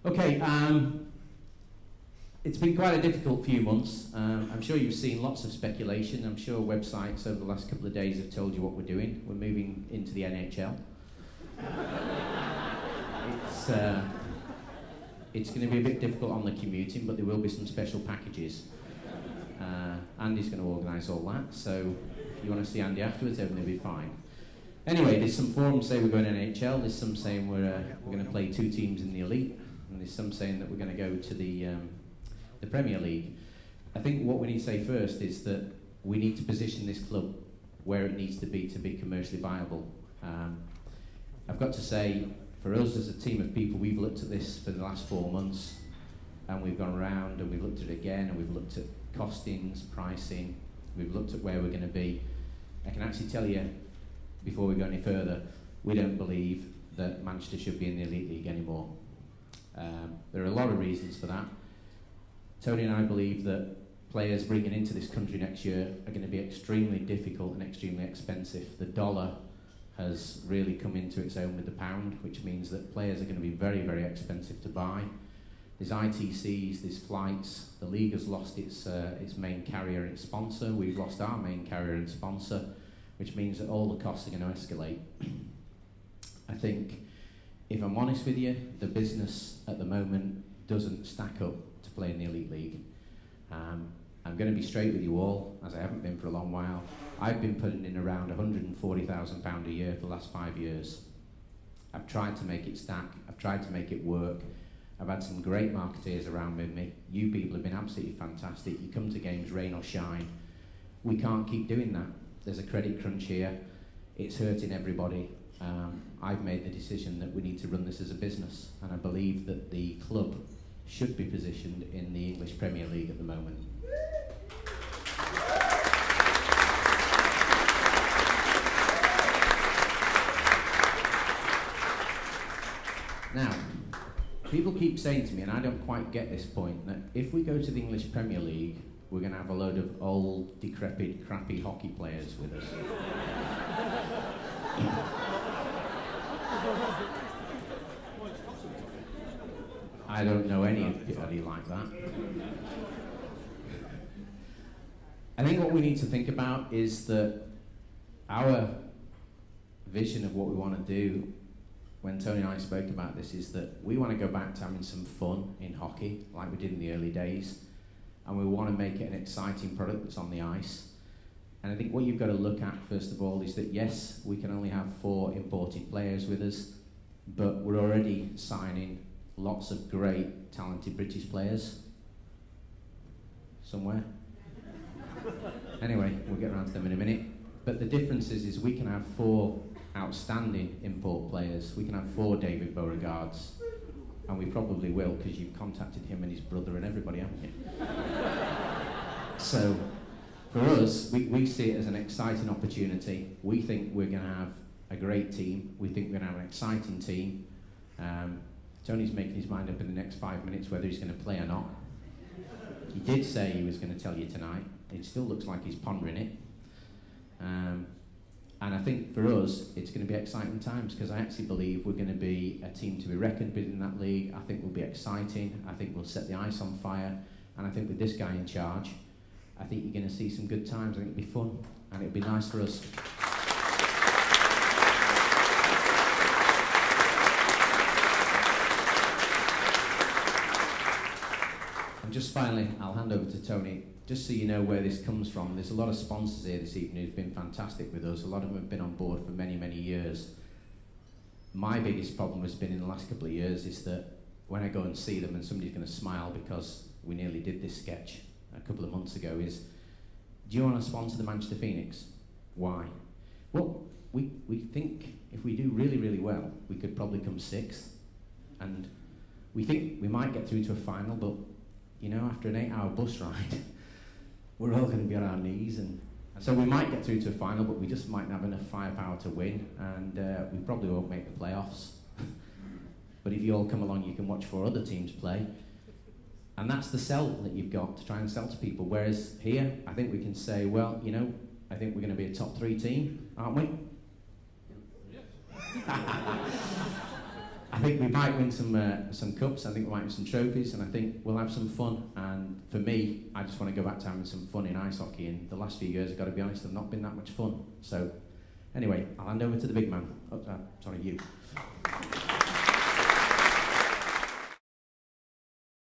Okay, it's been quite a difficult few months. I'm sure you've seen lots of speculation. I'm sure websites over the last couple of days have told you what we're doing. We're moving into the NHL. It's going to be a bit difficult on the commuting, but there will be some special packages. Andy's going to organise all that, so if you want to see Andy afterwards, everything will be fine. Anyway, there's some forums say we're going to NHL, there's some saying we're going to play 2 teams in the Elite, and there's some saying that we're going to go to the Premier League. I think what we need to say first is that we need to position this club where it needs to be commercially viable. I've got to say, for us as a team of people, we've looked at this for the last 4 months, and we've gone around and we've looked at it again, and we've looked at costings, pricing, we've looked at where we're going to be. I can actually tell you, before we go any further, we don't believe that Manchester should be in the Elite League anymore. There are a lot of reasons for that. Tony and I believe that players bringing into this country next year are going to be extremely difficult and extremely expensive. The dollar has really come into its own with the pound, which means that players are going to be very, very expensive to buy. There's ITCs, there's flights. The league has lost its main carrier and its sponsor. We've lost our main carrier and sponsor, which means that all the costs are going to escalate. I think, if I'm honest with you, the business at the moment doesn't stack up to play in the Elite League. I'm going to be straight with you all, as I haven't been for a long while. I've been putting in around £140,000 a year for the last 5 years. I've tried to make it stack, I've tried to make it work. I've had some great marketeers around with me. You people have been absolutely fantastic. You come to games, rain or shine. We can't keep doing that. There's a credit crunch here. It's hurting everybody. I've made the decision that we need to run this as a business, and I believe that the club should be positioned in the English Premier League at the moment. Now, people keep saying to me, and I don't quite get this point, that if we go to the English Premier League, we're going to have a load of old, decrepit, crappy hockey players with us. I don't know anybody like that. I think what we need to think about is that our vision of what we want to do, when Tony and I spoke about this, is that we want to go back to having some fun in hockey, like we did in the early days, and we want to make it an exciting product that's on the ice. And I think what you've got to look at, first of all, is that yes, we can only have 4 imported players with us, but we're already signing lots of great, talented British players. Somewhere. Anyway, we'll get around to them in a minute. But the difference is we can have 4 outstanding import players. We can have 4 David Beauregards, and we probably will, because you've contacted him and his brother and everybody, haven't you? So, for us, we see it as an exciting opportunity. We think we're going to have a great team. We think we're going to have an exciting team. Tony's making his mind up in the next 5 minutes whether he's going to play or not. He did say he was going to tell you tonight. It still looks like he's pondering it. And I think for us, it's going to be exciting times, because I actually believe we're going to be a team to be reckoned with in that league. I think we'll be exciting. I think we'll set the ice on fire. And I think with this guy in charge, I think you're going to see some good times. I think it'll be fun, and it'll be nice for us. And just finally, I'll hand over to Tony, just so you know where this comes from. There's a lot of sponsors here this evening who've been fantastic with us. A lot of them have been on board for many, many years. My biggest problem has been in the last couple of years is that when I go and see them and somebody's going to smile because we nearly did this sketch a couple of months ago, is, do you want to sponsor the Manchester Phoenix? Why? Well, we think if we do really, really well, we could probably come 6th. And we think we might get through to a final, but, you know, after an 8-hour bus ride, we're all going to be on our knees. And so we might get through to a final, but we just might not have enough firepower to win, and we probably won't make the playoffs. But if you all come along, you can watch 4 other teams play. And that's the sell that you've got to try and sell to people. Whereas here, I think we can say, well, you know, I think we're going to be a top 3 team, aren't we? I think we might win some cups. I think we might win some trophies, and I think we'll have some fun. And for me, I just want to go back to having some fun in ice hockey. And the last few years, I've got to be honest, have not been that much fun. So, anyway, I'll hand over to the big man. Oh, sorry, you.